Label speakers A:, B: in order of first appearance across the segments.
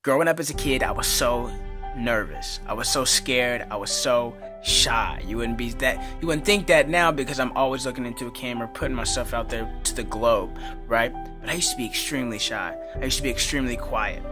A: growing up as a kid, I was so nervous. I was so scared. I was so shy. You wouldn't think that now because I'm always looking into a camera, putting myself out there to the globe, right? But I used to be extremely shy. I used to be extremely quiet.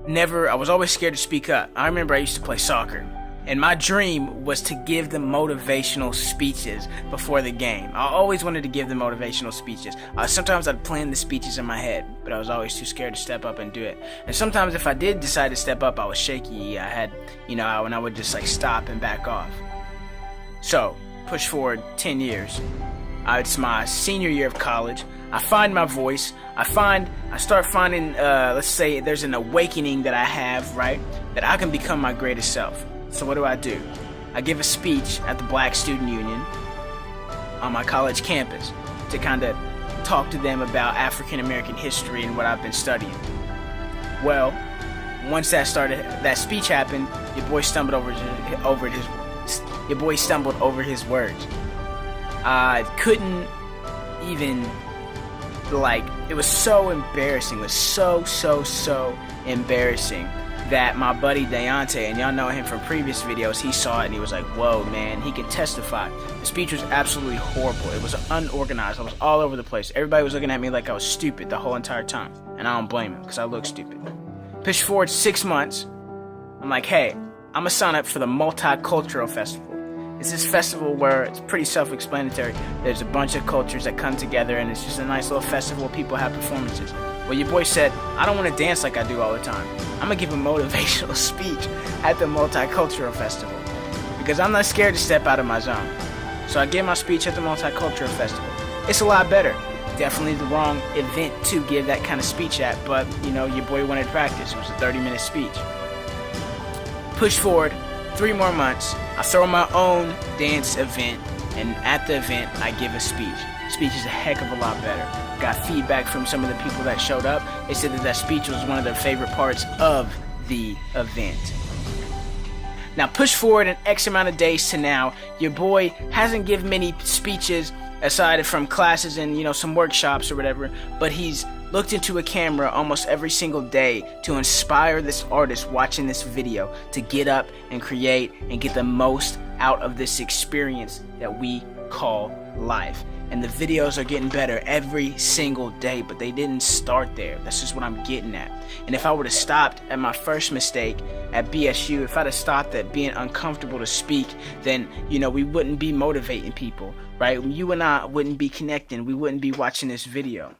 A: I was always scared to speak up. I remember I used to play soccer, and my dream was to give the motivational speeches before the game. I always wanted to give the motivational speeches. Sometimes I'd plan the speeches in my head, but I was always too scared to step up and do it. And sometimes if I did decide to step up, I was shaky. When I would just stop and back off. So, push forward 10 years. It's my senior year of college. I find my voice. I start finding, let's say there's an awakening that I have, right? That I can become my greatest self. So what do? I give a speech at the Black Student Union on my college campus to kind of talk to them about African American history and what I've been studying. Well, once that speech happened, your boy stumbled over his words. I couldn't even, it was so embarrassing. It was so embarrassing that my buddy Deyonte, and y'all know him from previous videos, he saw it and he was like, whoa, man, he can testify. The speech was absolutely horrible. It was unorganized. I was all over the place. Everybody was looking at me like I was stupid the whole entire time. And I don't blame him because I look stupid. Push forward 6 months. I'm like, hey, I'm going to sign up for the Multicultural Festival. It's this festival where it's pretty self-explanatory. There's a bunch of cultures that come together and it's just a nice little festival where people have performances. Well, your boy said, I don't want to dance like I do all the time. I'm going to give a motivational speech at the Multicultural Festival because I'm not scared to step out of my zone. So I gave my speech at the Multicultural Festival. It's a lot better. Definitely the wrong event to give that kind of speech at, but, your boy wanted practice. It was a 30-minute speech. Push forward 3 more months. I throw my own dance event, and at the event, I give a speech. Speech is a heck of a lot better. Got feedback from some of the people that showed up. They said that speech was one of their favorite parts of the event. Now push forward an X amount of days to now. Your boy hasn't given many speeches aside from classes and some workshops or whatever, but he's looked into a camera almost every single day to inspire this artist watching this video to get up and create and get the most out of this experience that we call life. And the videos are getting better every single day, but they didn't start there. That's just what I'm getting at. And if I would have stopped at my first mistake at BSU, if I'd have stopped at being uncomfortable to speak, then, we wouldn't be motivating people, right? You and I wouldn't be connecting. We wouldn't be watching this video.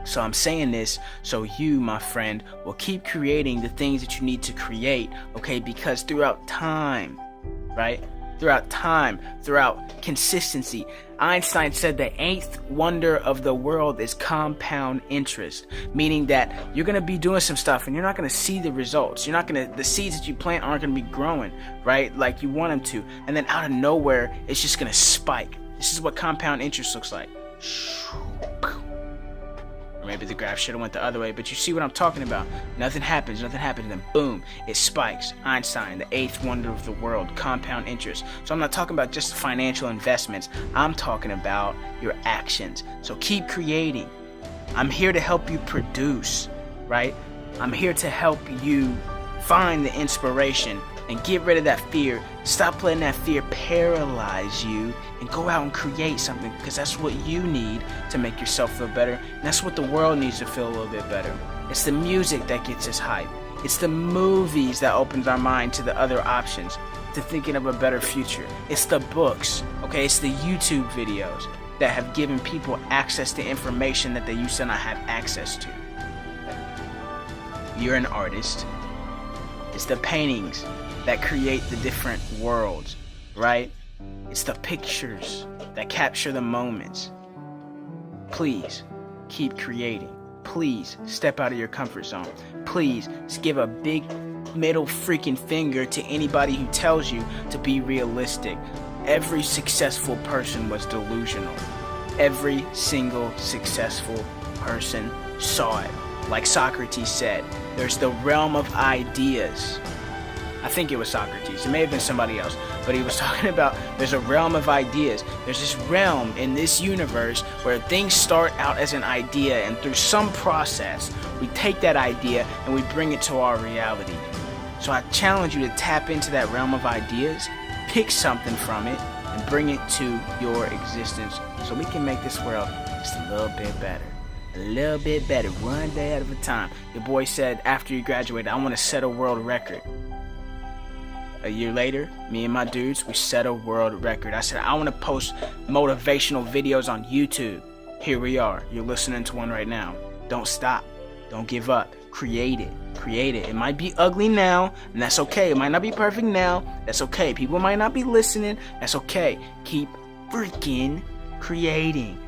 A: So I'm saying this so you, my friend, will keep creating the things that you need to create, okay? Because throughout time, right? Throughout consistency, Einstein said the 8th wonder of the world is compound interest, meaning that you're going to be doing some stuff and you're not going to see the results. The seeds that you plant aren't going to be growing, right? Like you want them to. And then out of nowhere, it's just going to spike. This is what compound interest looks like. Or maybe the graph should have went the other way, but you see what I'm talking about. Nothing happens, and then boom, it spikes. Einstein, the 8th wonder of the world, compound interest. So I'm not talking about just financial investments. I'm talking about your actions. So keep creating. I'm here to help you produce, right? I'm here to help you find the inspiration and get rid of that fear. Stop letting that fear paralyze you and go out and create something, because that's what you need to make yourself feel better. And that's what the world needs to feel a little bit better. It's the music that gets us hype. It's the movies that opens our mind to the other options, to thinking of a better future. It's the books, okay? It's the YouTube videos that have given people access to information that they used to not have access to. You're an artist. It's the paintings that create the different worlds, right? It's the pictures that capture the moments. Please keep creating. Please step out of your comfort zone. Please give a big middle freaking finger to anybody who tells you to be realistic. Every successful person was delusional. Every single successful person saw it. Like Socrates said, there's the realm of ideas, I think it was Socrates. It may have been somebody else. But he was talking about there's a realm of ideas. There's this realm in this universe where things start out as an idea, and through some process, we take that idea and we bring it to our reality. So I challenge you to tap into that realm of ideas, pick something from it, and bring it to your existence so we can make this world just a little bit better. A little bit better, one day at a time. Your boy said after he graduated, I want to set a world record. A year later, me and my dudes, we set a world record. I said, I want to post motivational videos on YouTube. Here we are. You're listening to one right now. Don't stop. Don't give up. Create it. Create it. It might be ugly now, and that's okay. It might not be perfect now. That's okay. People might not be listening. That's okay. Keep freaking creating.